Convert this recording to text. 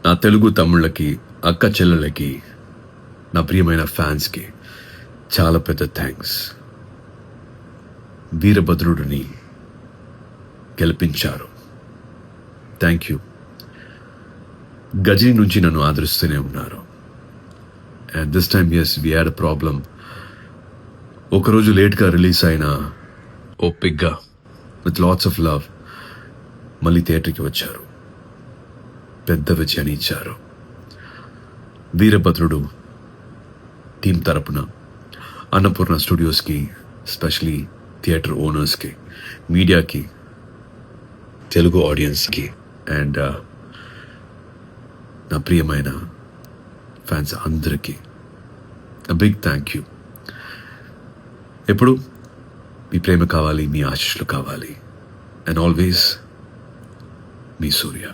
నా తెలుగు తమ్ముళ్ళకి, అక్క చెల్లెళ్ళకి, నా ప్రియమైన ఫ్యాన్స్కి చాలా పెద్ద థ్యాంక్స్. వీరభద్రుడిని గెలిపించారు. Thank you. గజనీ నుంచి నన్ను ఆదరిస్తూనే ఉన్నారు. And this time as we had a problem. ఒకరోజు లేట్గా రిలీజ్ అయిన ఓ పిగ్గా విత్ లాట్స్ ఆఫ్ లవ్ మళ్ళీ థియేటర్కి వచ్చారు. పెద్ద విజయాన్ని ఇచ్చారు. వీరభద్రుడు టీం తరపున అన్నపూర్ణ స్టూడియోస్కి, స్పెషలీ థియేటర్ ఓనర్స్కి, మీడియాకి, తెలుగు ఆడియన్స్కి అండ్ నా ప్రియమైన ఫ్యాన్స్ అందరికీ బిగ్ థ్యాంక్ యూ. ఎప్పుడు మీ ప్రేమ కావాలి, మీ ఆశీస్సులు కావాలి. And always me Surya.